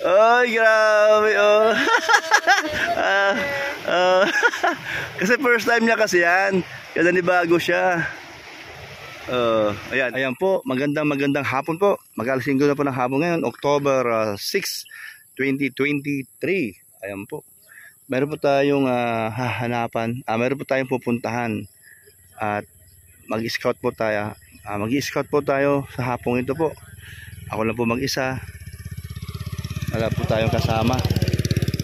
Ay, grabe, oh. Ah, ah, kasi first time niya kasi yan. Kaya nanibago siya. Ayan po, magandang hapon po. Mag-alas-5 na po ng hapon ngayon, October 6, 2023. Ayan po. Meron po tayong hahanapan, meron po tayong pupuntahan at mag-scout po tayo. Mag-i-scout po tayo sa hapong ito po. Ako lang po mag-isa. Wala po tayong kasama.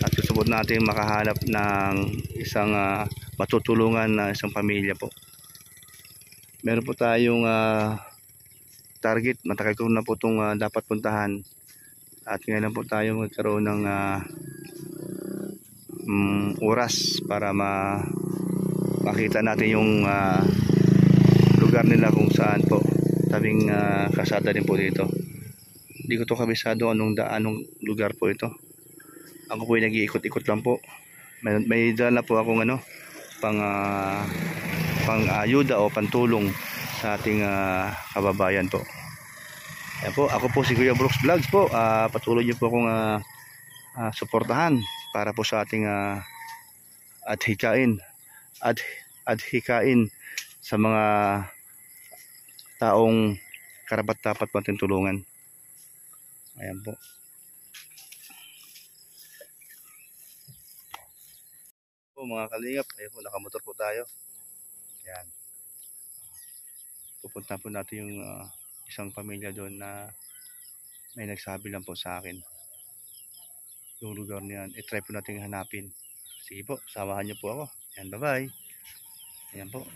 At susubot natin makahanap ng isang matutulungan na isang pamilya po. Meron po tayong target. Matagal ko na po itong dapat puntahan. At ngayon po tayo magkaroon ng oras para makita natin yung lugar nila kung saan po. Tabing kasada din po dito. Hindi ko to kabisado anong lugar po ito. Ako po ay nag-iikot-ikot lang po. May dala po akong pang ayuda o pantulong sa ating kababayan po. Ayan po, ako po si Kuya Brooks Vlogs po. Patuloy niyo po akong suportahan para po sa ating adhikain sa mga taong karapat-dapat natin tulungan. Ayan po. Mga kalingap, ayun po, nakamotor po tayo. Ayan. Pupunta po natin yung isang pamilya doon na may nagsabi lang po sa akin yung lugar niyan. I-try po natin hanapin. Sige po, samahan niyo po ako. Ayan, bye-bye. Ayan po.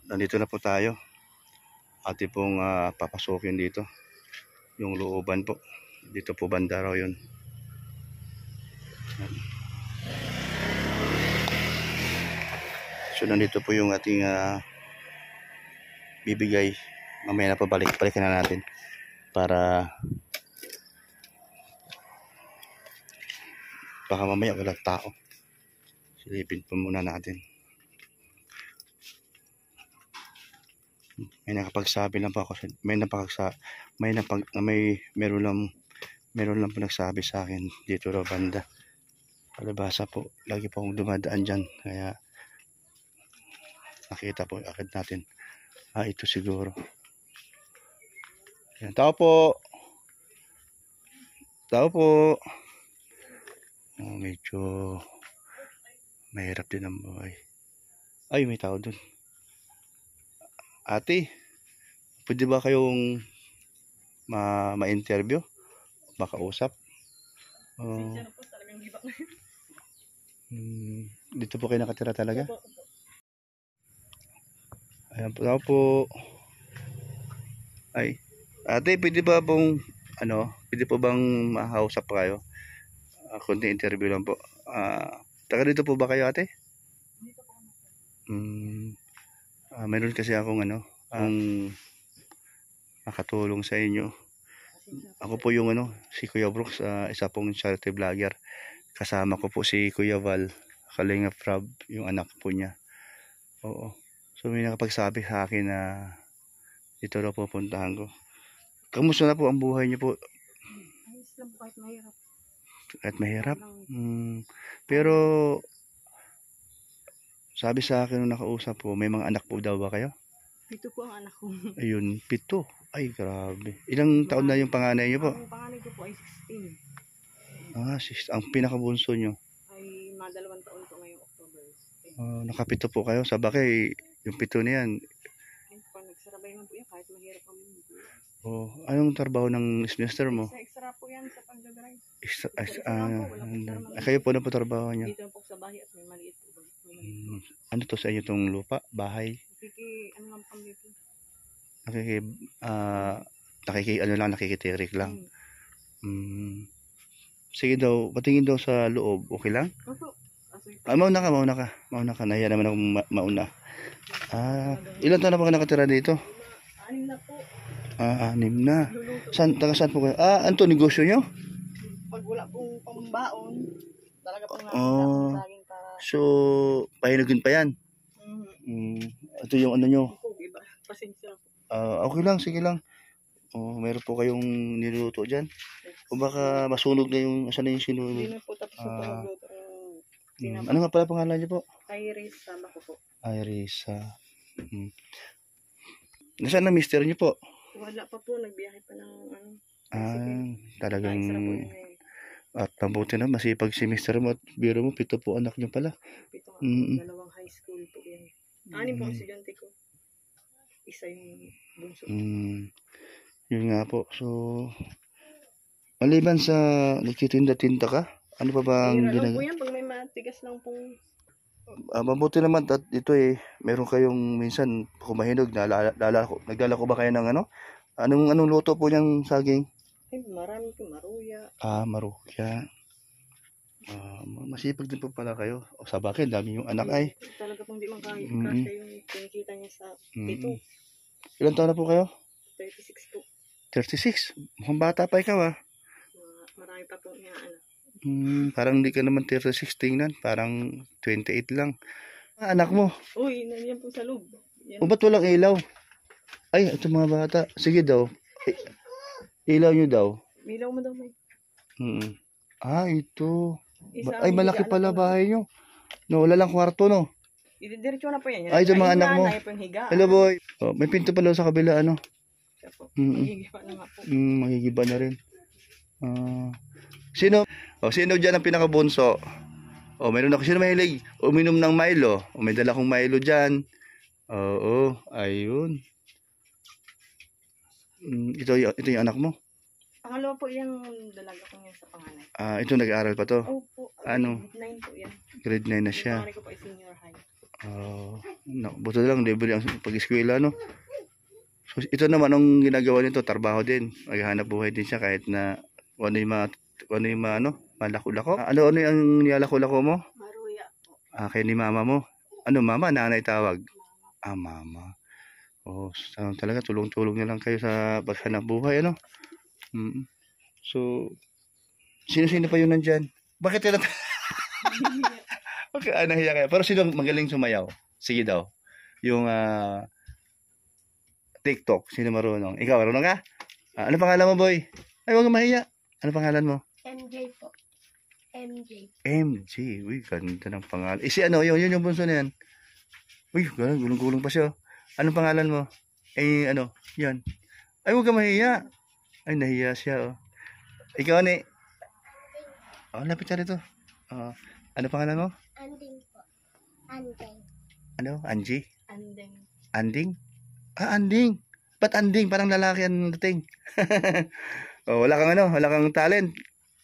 Nandito na po tayo. Ate pong papasukin dito. Yung looban po. Dito po banda raw yun. So nandito po yung ating bibigay. Mamaya na po balikan na natin. Para baka mamaya walang tao. Silipin po muna natin. May nakapagsabi lang po ako, meron lang po nagsabi sa akin dito raw banda palibasa po. Lagi po akong dumadaan dyan, kaya nakita po agad natin, ito siguro. Yan, tao po. Medyo mahirap din ang buhay. Ay, may tao dun. Ate, pwede ba kayong ma-interview? Makausap? Dito po kayo nakatira talaga? Ayan po, tao po. Ay, ate, pwede ba pwede po bang makausap kayo? Kunti interview lang po. Taga dito po ba kayo, ate? Meron kasi akong ang makatulong sa inyo. Ako po yung si Kuya Brooks, isa pong charity vlogger. Kasama ko po si Kuya Val, Kalingap Rob, yung anak po niya. Oo. So may nakapagsabi sa akin na dito raw pupuntahan ko. Kamusta na po ang buhay niyo po? Ayos lang po, kahit mahirap. Kahit mahirap? Pero sabi sa akin nung nakausap po, may mga anak po daw ba kayo? 7 po ang anak ko. Ayun, 7. Ay, grabe. Ilang taon na yung panganay niyo po? Ang panganay ko po ay 16. Ang pinakabunso nyo? Ay 2 taon po ngayong October. Nakapito po kayo. Sa bagay, yung 7 na yan, okay man po yan kahit mahirap kami. Oh, anong trabaho ng mister mo? Extra po yan sa pagdadrive. Kayo po na po trabaho niya? Dito po sa bahay at may maliit po ba? Ano to sa inyo tong lupa? Bahay? Ano lang kami dito? Nakikitirik lang. Sige daw, patingin daw sa loob. Okay lang? Opo. Mauna ka. Nahiya naman akong mauna. Ilan taon na ba nakatira dito? 6 na po. 6 na. Saan po kayo? Ano negosyo nyo? Pag wala pong pambaon, talaga pong saging para... So, pahinagin pa yan? Ito yung ano nyo? Iba. Pasensya po. Okay lang, sige lang. Meron po kayong niluto dyan? O baka masunog na yung, saan na yung sinunog? Hindi na po tapos po magluto. Ano nga pala pangalan niyo po? Irisa, ako po. Irisa. Nasaan na mister niyo po? Wala pa po, nagbiyahe pa ng talagang at mabuti na masipag si mister mo at biro mo, 7 po anak niyo pala. 7 2 high school po yan. 6 po ang estudyante ko. Isa yung bunso. Yun nga po. So, maliban sa nagtitinda-tinda ka, ano pa ba ang ginagawa? Po yan, pag may matigas lang pong... mabuti naman at ito meron kayong minsan kumahinog, nagdala ko ba kayo ng ano? Anong luto po niyang saging? Marami po, maruya. Maruya. Masipag din po pala kayo. O sa bakit, dami yung anak ay. Talaga pong di man kasya yung kinikita niya sa tito. Ilan taon na po kayo? 36 po. 36? Mukhang bata pa ikaw Marami pa po niya anak. Parang hindi ka naman 36 tingnan. Parang 28 lang. Anak mo? Uy, nandiyan po sa loob. O ba't walang ilaw? Ay, ito mga bata. Sige daw. Ilaw nyo daw. Ilaw mo daw, may. Ito. Ay, malaki pala bahay nyo. No, wala lang kwarto, no? Diretso na po yan. Ay, ito mga anak mo. Hello, boy. May pinto pala sa kabila, ano? Siya po. Magigiba na nga po. Magigiba na rin. Sino dyan ang pinakabunso? Meron ako. Sino mahilig uminom ng Milo? May dala kong Milo dyan. Ayun. Ito yung anak mo? Pangalawa po yung dalaga ko niya sa panganay. Ito nag-aaral pa to? Opo. Ano? Grade 9 po yan. Grade 9 na siya. Panganay ko po ay senior high. Buto lang, libre ang pag-eskwela, no? So, ito naman, ang ginagawa nito, trabaho din. Maghahanap buhay din siya kahit na ano yung malako-lako. Ano yung nilalako-lako mo? Maruya po. Kaya ni mama mo. Ano mama? Nanay tawag? Mama. Talaga tulong-tulong na lang kayo sa paghanap buhay, ano? So, sino-sino pa yun nandyan? Bakit yun? Okay, nahiya kayo. Pero sino magaling sumayaw? Sige daw. Yung TikTok, sino marunong? Ikaw, marunong ka? Ano pangalan mo, boy? Ay, huwag kang mahiya. Ano pangalan mo? MJ po. MJ. Uy, ganda ng pangalan. Yun yung bunso na yan. Uy, gulong-gulong pa siya. Anong pangalan mo? Yan. Ay, huwag kang mahiya. Ay, nahiya siya, Ikaw, ni? Lapit ka rito. Ano pangalan mo? Anding po. Anding. Ano? Angie? Anding. Anding? Anding. Ba't anding? Parang lalaki ang dating. Wala kang talent.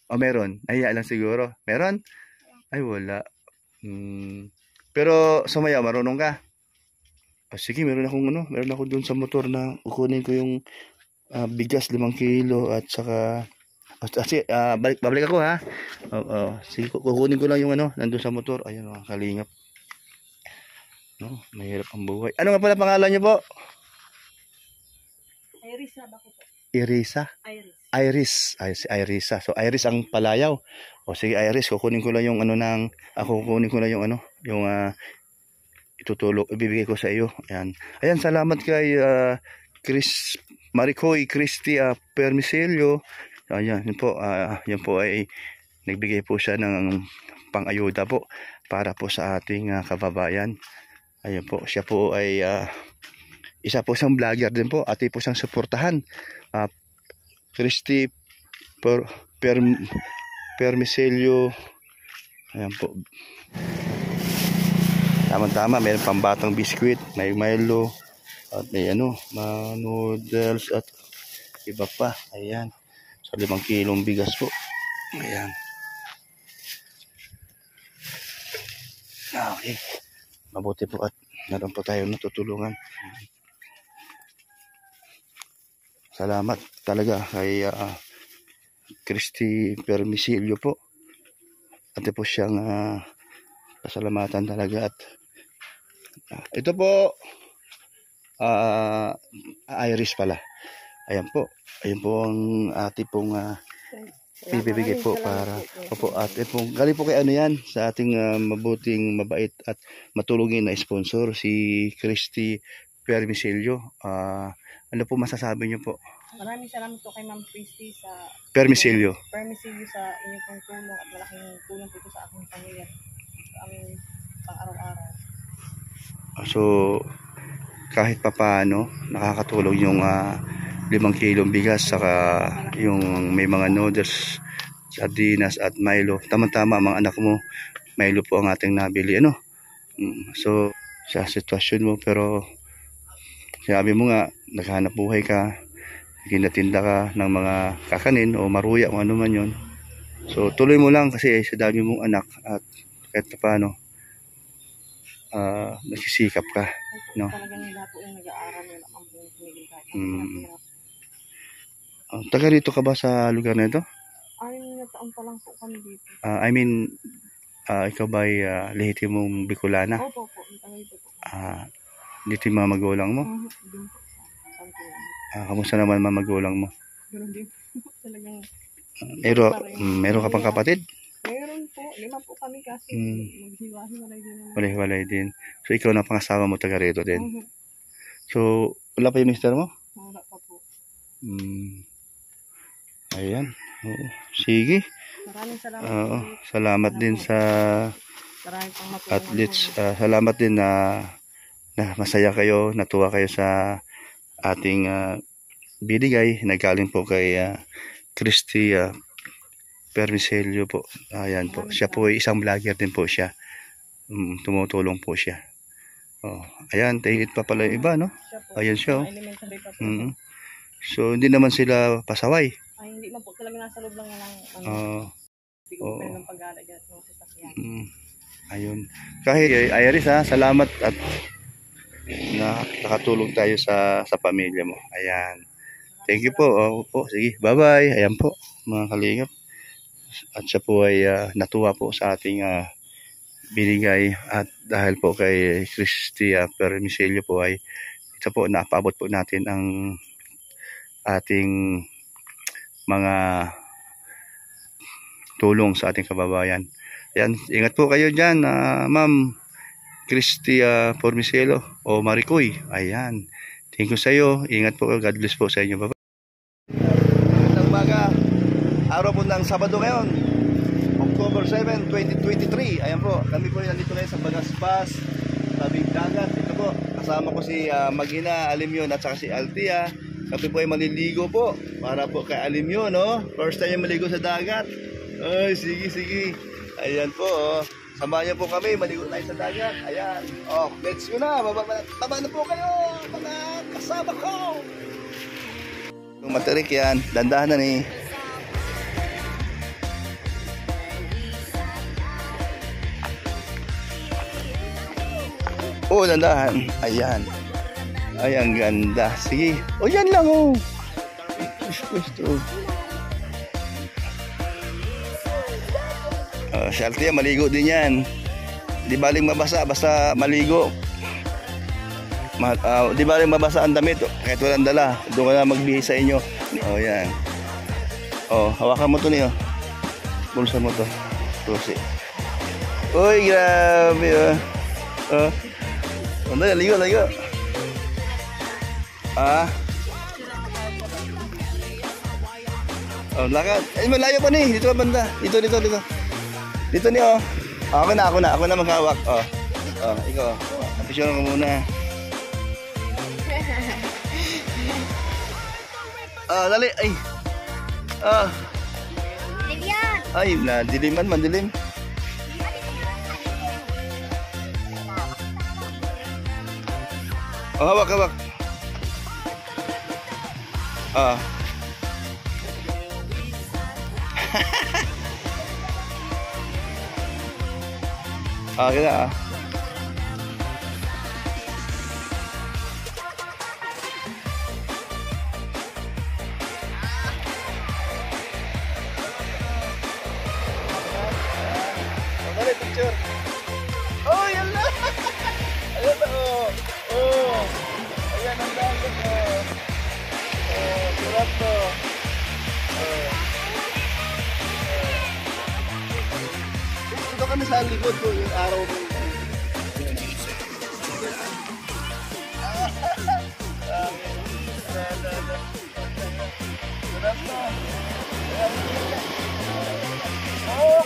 Meron. Nahiya lang siguro. Meron? Ay, wala. Pero sumayaw, marunong ka? Sige, meron ako dun sa motor na kukunin ko yung bigas 5 kilo at saka babalik ako, ha. Sige, kukunin ko lang yung nandun sa motor. Ayun, mga kalingap. Mahirap ang buhay. Ano nga pala pangalan niyo po? Irisa ba ko po? Irisa? Iris. Si Irisa. So Iris ang palayaw. Sige Iris, kukunin ko lang yung ibibigay ko sa iyo. Ayan, salamat kay Maricoy Christy Permiselio. Yan po ay nagbigay po siya ng pang-ayuda po para po sa ating kababayan. Ayun po, siya po ay isa po siyang vlogger din po. Ati po siyang suportahan. Christy Permiselio. Ayan po. Tama-tama, mayroon pambatang biskwit, may Milo. At may mga noodles at iba pa. Ayan. Sa 5 kilong bigas po. Ayan. Okay. Mabuti po at meron po tayo natutulungan. Salamat talaga kay Christy Permisilio po. Ate po siyang pasalamatan talaga. At ito po Iris pala. Ayan po. Ayun po ang ate pong bibigay po para opo, ate pong galing po kay yan sa ating mabuting, mabait at matulungin na sponsor, si Christy Permisilio. Ano po masasabi niyo po? Maraming salamat po kay Ma'am Christy sa Permisilio sa inyong pong tulong at malaking tulong po ito sa aking pamilya, sa aming pang-araw-araw. So kahit papaano nakakatulong yung 5 kilong bigas, saka yung may mga noodles, sardinas at Milo. Tama-tama mga anak mo, Milo po ang ating nabili. So sa sitwasyon mo, pero sabi mo nga naghanap buhay ka, ginatinda ka ng mga kakanin o maruya kung ano man yun. So tuloy mo lang kasi sa dami mong anak at kahit paano nagsisikap ka, no? Talagang lahat po yung nag-aaral nila ang pinigil kahit taga rito ka ba sa lugar na ito? 6 na taon pa lang po kami dito. I mean, ikaw ba ay lehitimong Bicolana? Opo, taga rito po. Dito yung mga magulang mo? Din po. Kamusta naman mga magulang mo? Meron din talagang meron ka pang kapatid? meron po, 5 po kami kasi maghiwa-hiwalay din naman. Walay-walay din. So ikaw na pangasawa mo taga rito din? So wala pa yung mister mo? Wala pa po. Ayan. Oo. Sige. Maraming salamat. Salamat din sa athletes. Salamat din na masaya kayo, natuwa kayo sa ating binigay. Nagaling po kay Christy Permisilio po. Ayan po. Siya po ay isang vlogger din po siya. Tumutulong po siya. Ayan, tainit pa pala yung iba, no? Ayan siya. So hindi naman sila pasaway. Ay, hindi man po talaga nasa loob lang ng siguro ng pag-alagyan ng sasakyan. Ayun. Kahit Iris salamat at nakatulong tayo sa pamilya mo. Ayan. Thank you po. Po, sige. Bye-bye. Ayan po mga kalingap. At siya po ay natuwa po sa ating binigay, at dahil po kay Christy Permisilio po ay ito po napaabot po natin ang ating mga tulong sa ating kababayan. Ayan, ingat po kayo dyan, Ma'am Christy Permisilio o Maricoy. Ayan, thank you sa iyo. Ingat po kayo. God bless po sa inyo. Bye-bye. Magandang umaga. Araw po ng Sabado ngayon, October 7, 2023. Ayan po, kami po nandito ngayon sa Bagaspas, tabing dagat. Ito po, kasama ko si Magina, Alimyon at saka si Altia. Kami po ay maliligo po para po kay Alimyon, no? First time maligo sa dagat. Ay, sige. Ayan po, samahan niyo po kami, maligo tayo sa dagat. Ayan. Let's go na. Baba na po kayo, mga kasama ko. Yung matarik yan, dandahan na ni. Dandahan. Ayan. Ay, ang ganda. Sige. Yan lang, Gusto. Si Altia, maligo din yan. Di baling mabasa, basta maligo. Di baling mabasa ang damit, kahit walang dala. Doon ka na magbihis sa inyo. Yan. Hawakan mo to niyo. Bulsa mo to. Tusi. Uy, grabe. Ligo. Lakad. Ay, malayo pa ni. Dito ka banda. Dito. Dito ni, Ako na maghawak. Ikaw. Apisyon ko muna. Dali. Ay. Ay, mandilim. Hawak. Ah. Kita ah. Dali, picture. Oh, yan na. Ayan na, oh. Oh. Ayan ang dagat, oh. Oh, sarap to. Oh. Dito ka na sa likod ko, yung araw mo. Sarap to. Oh,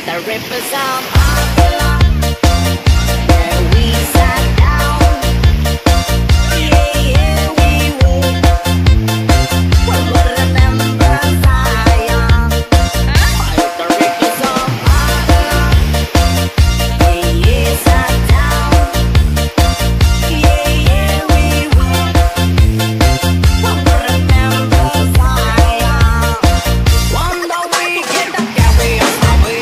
The rippers of Babylon, where we sat down. Yeah, yeah, we would. We would remember Zion. The rippers of Babylon, where we sat down. Yeah, yeah, we would. We would remember Zion. One day we get the carry on. We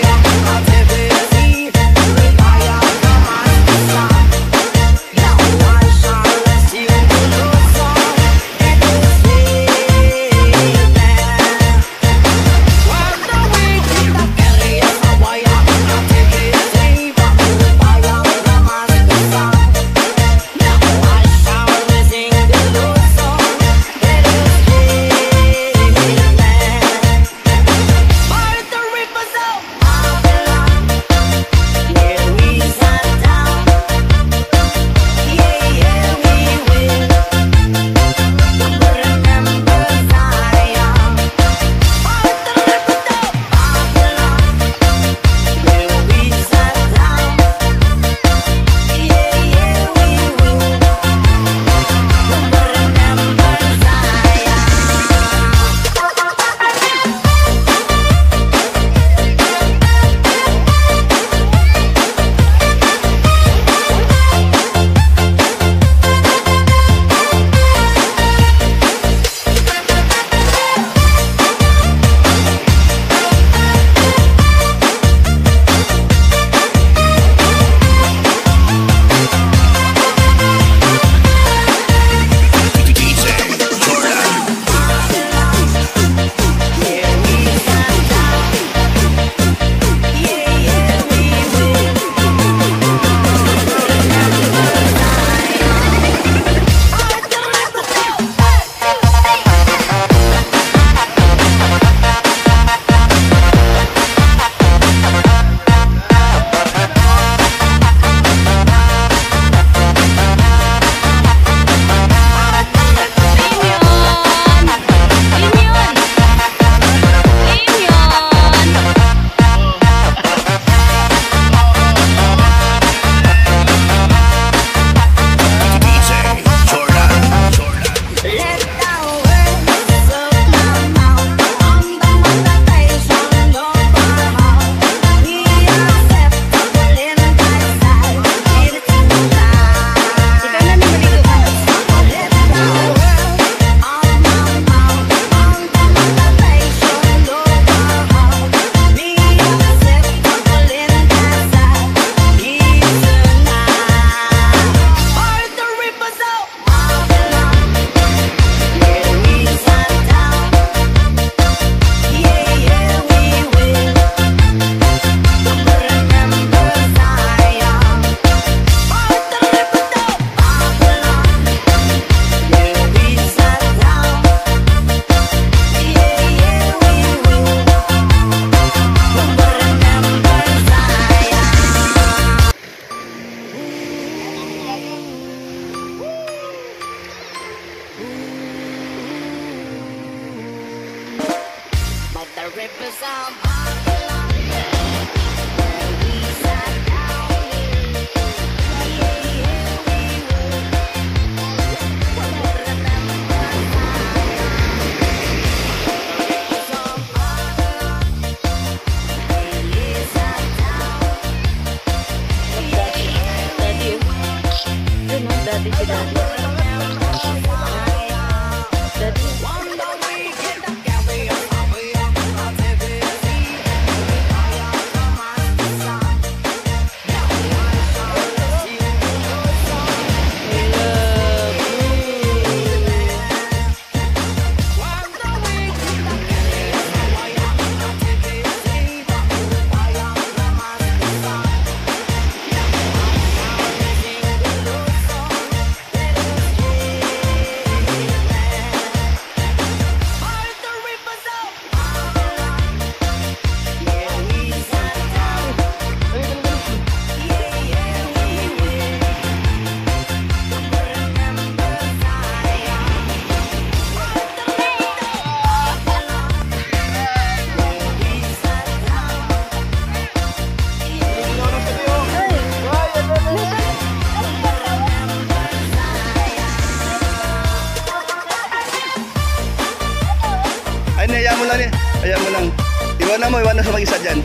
Ay, hayaan mo lang eh. Hayaan mo lang. Iwan na sa mag-isa dyan.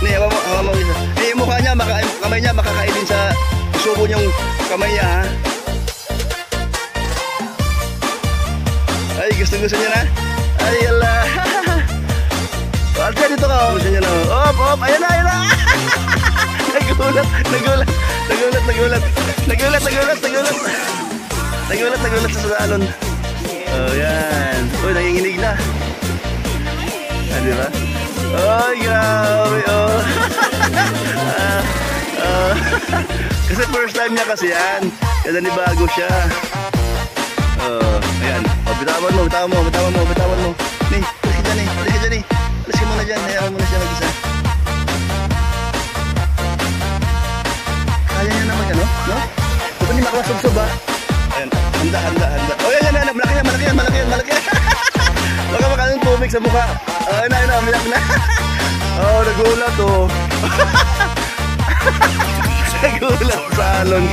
Hawa mo isa. Eh, yung mukha niya, kamay niya, makakainin sa subo niyong kamay niya, ha? Ay, gusto niya na? Ay, ala. Alka, dito ka. Gusto niya na. Op, ayan na. Nagulat sa salon. Oh, yan. Uy, nanginginig na. Ah, di ba? Ay, grabe, oh. Kasi first time niya kasi yan. Kaya nanibago siya. Ayan. Oh, bitawan mo. Ni, alis ka dyan. Alis ka muna dyan. Hayaan mo na siya mag-isa. Kaya niya naman ano? No? Huwag niya makakasubsob, ha? Ayan. Handa. Oh, yan. Malaki yan. Baka makalang tubig sa mukha. Ayun na, umiyak na. Oh, nagulat, oh. Nagulat sa salon.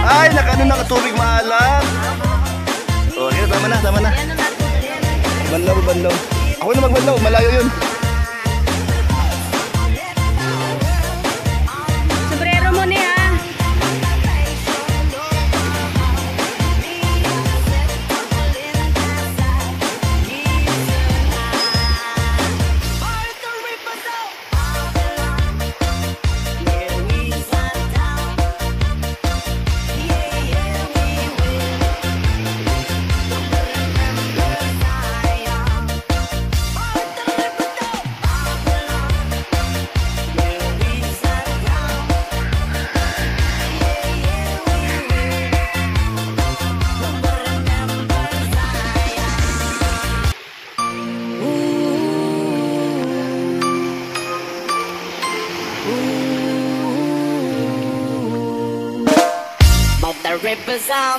Ay, nakatubig maalat. Oh, kaya tama na. Banlaw. Ako na magbanlaw, malayo yun. Sombrero mo niya. But the rippers are